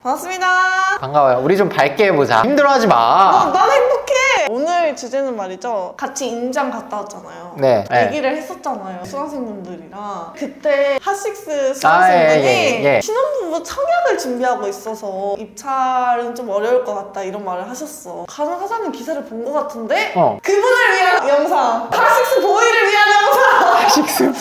반갑습니다. 반가워요. 우리 좀 밝게 해보자. 힘들어하지 마. 난 행복해. 오늘 주제는 말이죠. 같이 임장 갔다 왔잖아요. 네. 얘기를 했었잖아요. 수강생분들이랑. 그때 핫식스 수강생분이 예. 신혼부부 청약을 준비하고 있어서 입찰은 좀 어려울 것 같다 이런 말을 하셨어. 가능하다는 기사를 본 것 같은데 그분을 위한 영상. 핫식스 보이를 위한 영상. 식스.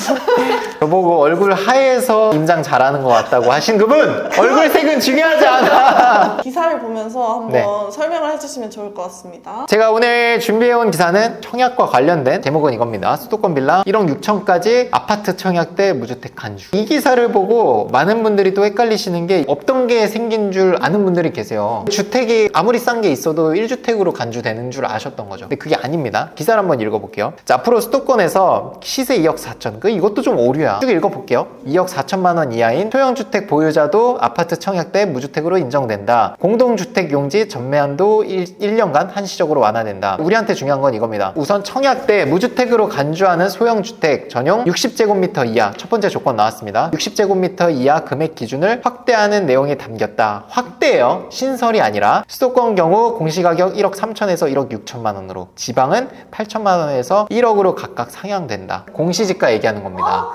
저보고 얼굴 하얘서 임장 잘하는 것 같다고 하신 그분! 얼굴 색은 중요하지 않아. 기사를 보면서 한번 네. 설명을 해주시면 좋을 것 같습니다. 제가 오늘 준비해온 기사는 청약과 관련된 제목은 이겁니다. 수도권 빌라 1억 6천까지 아파트 청약대 무주택 간주. 이 기사를 보고 많은 분들이 또 헷갈리시는 게 없던 게 생긴 줄 아는 분들이 계세요. 주택이 아무리 싼 게 있어도 1주택으로 간주되는 줄 아셨던 거죠. 근데 그게 아닙니다. 기사를 한번 읽어볼게요. 자, 앞으로 수도권에서 시세 2억 4천. 이것도 좀 오류야. 쭉 읽어볼게요. 2억 4천만 원 이하인 소형주택 보유자도 아파트 청약대 무주택으로 인정된다. 공동주택 용지 전매한도 1년간 한시적으로 완화된다. 우리한테 중요한 건 이겁니다. 우선 청약대 무주택으로 간주하는 소형주택 전용 60제곱미터 이하 첫 번째 조건 나왔습니다. 60제곱미터 이하 금액 기준을 확대하는 내용이 담겼다. 확대예요. 신설이 아니라 수도권 경우 공시가격 1억 3천에서 1억 6천만 원으로 지방은 8천만 원에서 1억으로 각각 상향된다. 공시지가 얘기하는 겁니다.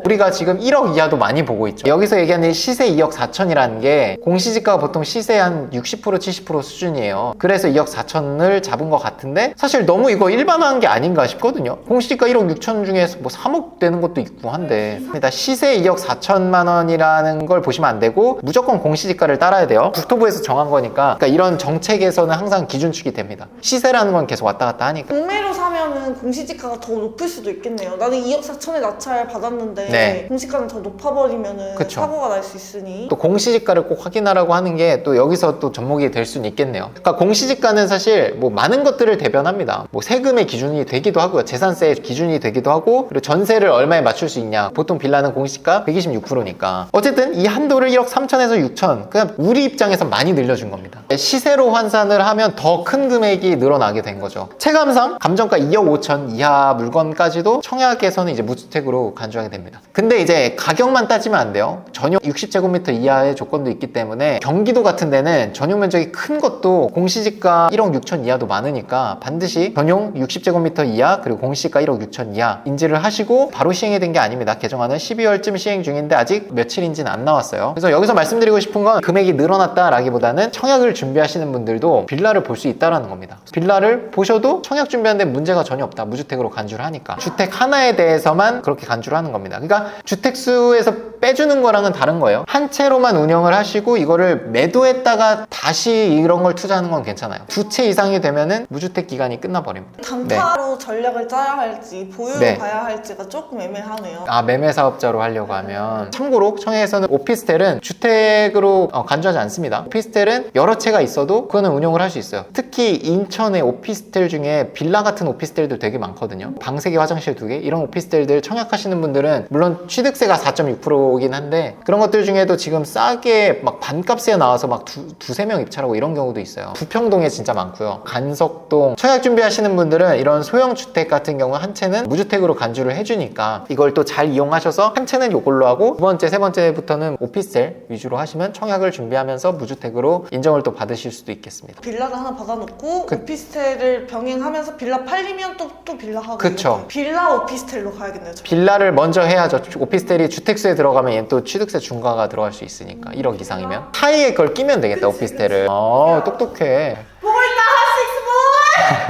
우리가 지금 1억 이하도 많이 보고 있죠. 여기서 얘기하는 시세 2억 4천이라는 게 공시지가가 보통 시세 한 60% 70% 수준이에요. 그래서 2억 4천을 잡은 것 같은데 사실 너무 이거 일반화한 게 아닌가 싶거든요. 공시지가 1억 6천 중에서 뭐 3억 되는 것도 있고 한데 시세 2억 4천만 원이라는 걸 보시면 안 되고 무조건 공시지가를 따라야 돼요. 국토부에서 정한 거니까. 그러니까 이런 정책에서는 항상 기준축이 됩니다. 시세라는 건 계속 왔다 갔다 하니까. 동매로 사면은 공시지가가 더 높을 수도 있겠네요. 나는 2억 4천에 낙찰 받았는데 네. 공시가는 더 높아버리면은 그쵸. 사고가 날 수 있으니. 또 공시지가를 꼭 확인하라고 하는 게 또 여기서 또 접목이 될 수는 있겠네요. 그러니까 공시지가는 사실 뭐 많은 것들을 대변합니다. 뭐 세금의 기준이 되기도 하고요. 재산세의 기준이 되기도 하고 그리고 전세를 얼마에 맞출 수 있냐. 보통 빌라는 공시지가 126%니까. 어쨌든 이 한도를 1억 3천에서 6천 그냥 우리 입장에서 많이 늘려준 겁니다. 시세로 환산을 하면 더 큰 금액이 늘어나게 된 거죠. 체감상 감정가 2억 5천 이하 물건까지도 청약에서는 이제 무주택으로 간주하게 됩니다. 근데 이제 가격만 따지면 안 돼요. 전용 60제곱미터 이하의 조건도 있기 때문에 경기도 같은 데는 전용 면적이 큰 것도 공시지가 1억 6천 이하도 많으니까 반드시 전용 60제곱미터 이하 그리고 공시지가 1억 6천 이하 인지를 하시고 바로 시행이 된 게 아닙니다. 개정안은 12월쯤 시행 중인데 아직 며칠인지는 안 나왔어요. 그래서 여기서 말씀드리고 싶은 건 금액이 늘어났다라기보다는 청약을 준비하시는 분들도 빌라를 볼 수 있다는 겁니다. 빌라를 보셔도 청약 준비하는데 문제가 전혀 없다. 무주택으로 간주를 하니까. 주택 하나에 대해서만 그렇게 간주를 하는 겁니다. 그러니까 주택수에서 빼주는 거랑은 다른 거예요. 한 채로만 운영을 하시고 이거를 매도했다가 다시 이런 걸 투자하는 건 괜찮아요. 두 채 이상이 되면은 무주택 기간이 끝나버립니다. 단타로 전략을 짜야 할지 보유로 네. 가야 할지가 조금 애매하네요. 아, 매매 사업자로 하려고 하면 참고로 청약에서는 오피스텔은 주택으로 간주하지 않습니다. 오피스텔은 여러 채가 있어도 그거는 운영을 할 수 있어요. 특히 인천의 오피스텔 중에 빌라 같은 오피스텔도 되게 많거든요. 방 3개 화장실 2개 이런 오피스텔들 청약하시는 분들은 물론 취득세가 4.6%이긴 한데 그런 것들 중에도 지금 싸게 막 반값에 나와서 막 두세 명 입찰하고 이런 경우도 있어요. 부평동에 진짜 많고요. 간석동 청약 준비하시는 분들은 이런 소형 주택 같은 경우 한 채는 무주택으로 간주를 해주니까 이걸 또 잘 이용하셔서 한 채는 이걸로 하고 두 번째, 세 번째부터는 오피스텔 위주로 하시면 청약을 준비하면서 무주택으로 인정을 또 받으실 수도 있겠습니다. 빌라를 하나 받아놓고 오피스텔을 병행하면서 빌라 팔리면 또 빌라 하고. 그쵸. 빌라 오피스텔로 가야겠네요. 빌라를 먼저 해야죠. 오피스텔이 주택수에 들어가면 얘는 또 취득세 중과가 들어갈 수 있으니까 1억 이상이면 사이에 그걸 끼면 되겠다. 오피스텔을. 똑똑해. 보고 있다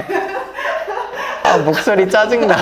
핫식스볼! 아, 목소리 짜증나.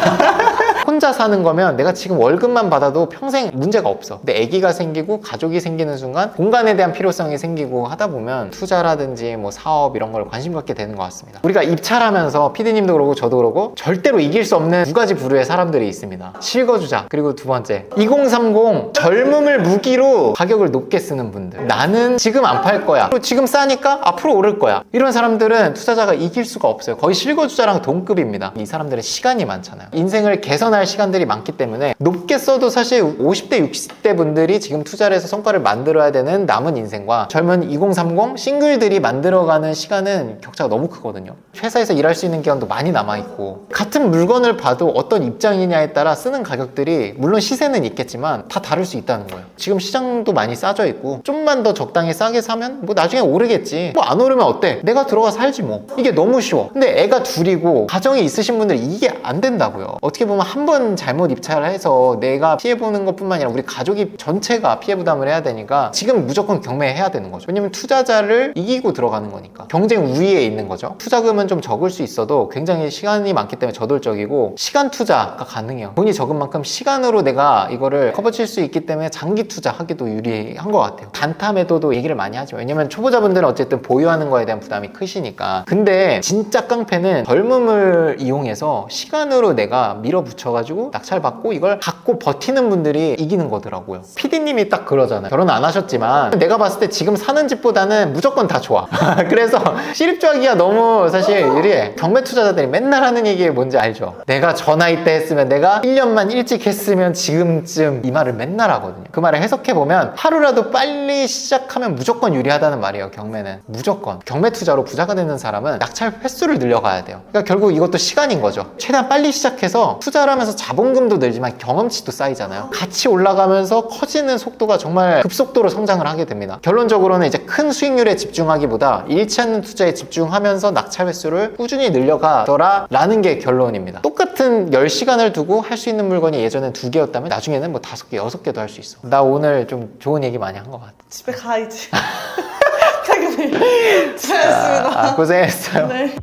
혼자 사는 거면 내가 지금 월급만 받아도 평생 문제가 없어. 근데 아기가 생기고 가족이 생기는 순간 공간에 대한 필요성이 생기고 하다 보면 투자라든지 뭐 사업 이런 걸 관심 갖게 되는 것 같습니다. 우리가 입찰하면서 PD님도 그러고 저도 그러고 절대로 이길 수 없는 두 가지 부류의 사람들이 있습니다. 실거주자 그리고 두 번째 2030 젊음을 무기로 가격을 높게 쓰는 분들. 나는 지금 안 팔 거야. 지금 싸니까 앞으로 오를 거야. 이런 사람들은 투자자가 이길 수가 없어요. 거의 실거주자랑 동급입니다. 이 사람들은 시간이 많잖아요. 인생을 개선할 일어날 시간들이 많기 때문에 높게 써도 사실 50대, 60대 분들이 지금 투자를 해서 성과를 만들어야 되는 남은 인생과 젊은 2030 싱글들이 만들어가는 시간은 격차가 너무 크거든요. 회사에서 일할 수 있는 기간도 많이 남아있고 같은 물건을 봐도 어떤 입장이냐에 따라 쓰는 가격들이 물론 시세는 있겠지만 다 다를 수 있다는 거예요. 지금 시장도 많이 싸져 있고 좀만 더 적당히 싸게 사면 뭐 나중에 오르겠지. 뭐 안 오르면 어때? 내가 들어가 살지 뭐. 이게 너무 쉬워. 근데 애가 둘이고 가정이 있으신 분들은 이게 안 된다고요. 어떻게 보면 한 번 잘못 입찰을 해서 내가 피해보는 것뿐만 아니라 우리 가족이 전체가 피해 부담을 해야 되니까 지금 무조건 경매해야 되는 거죠. 왜냐면 투자자를 이기고 들어가는 거니까. 경쟁 우위에 있는 거죠. 투자금은 좀 적을 수 있어도 굉장히 시간이 많기 때문에 저돌적이고 시간 투자가 가능해요. 돈이 적은 만큼 시간으로 내가 이거를 커버칠 수 있기 때문에 장기 투자하기도 유리한 것 같아요. 단타 매도도 얘기를 많이 하죠. 왜냐면 초보자분들은 어쨌든 보유하는 거에 대한 부담이 크시니까. 근데 진짜 깡패는 젊음을 이용해서 시간으로 내가 밀어붙여가지고 낙찰받고 이걸 갖고 버티는 분들이 이기는 거더라고요. PD님이 딱 그러잖아요. 결혼 안 하셨지만 내가 봤을 때 지금 사는 집보다는 무조건 다 좋아. 그래서 시립주하기가 너무 사실 유리해. 경매 투자자들이 맨날 하는 얘기 뭔지 알죠? 내가 저 나이 때 했으면, 내가 1년만 일찍 했으면 지금쯤, 이 말을 맨날 하거든요. 그 말을 해석해보면 하루라도 빨리 시작하면 무조건 유리하다는 말이에요. 경매는 무조건. 경매 투자로 부자가 되는 사람은 낙찰 횟수를 늘려가야 돼요. 그러니까 결국 이것도 시간인 거죠. 최대한 빨리 시작해서 투자를 하면서 자본금도 늘지만 경험치도 쌓이잖아요. 같이 올라가면서 커지는 속도가 정말 급속도로 성장을 하게 됩니다. 결론적으로는 이제 큰 수익률에 집중하기보다 잃지 않는 투자에 집중하면서 낙찰 횟수를 꾸준히 늘려가더라 라는 게 결론입니다. 똑같은 10시간을 두고 할 수 있는 물건이 예전엔 2개였다면 나중에는 뭐 5개, 6개도 할 수 있어. 나 오늘 좀 좋은 얘기 많이 한 것 같아. 집에 가야지. 퇴근해. 잘했습니다. 고생했어요. 네.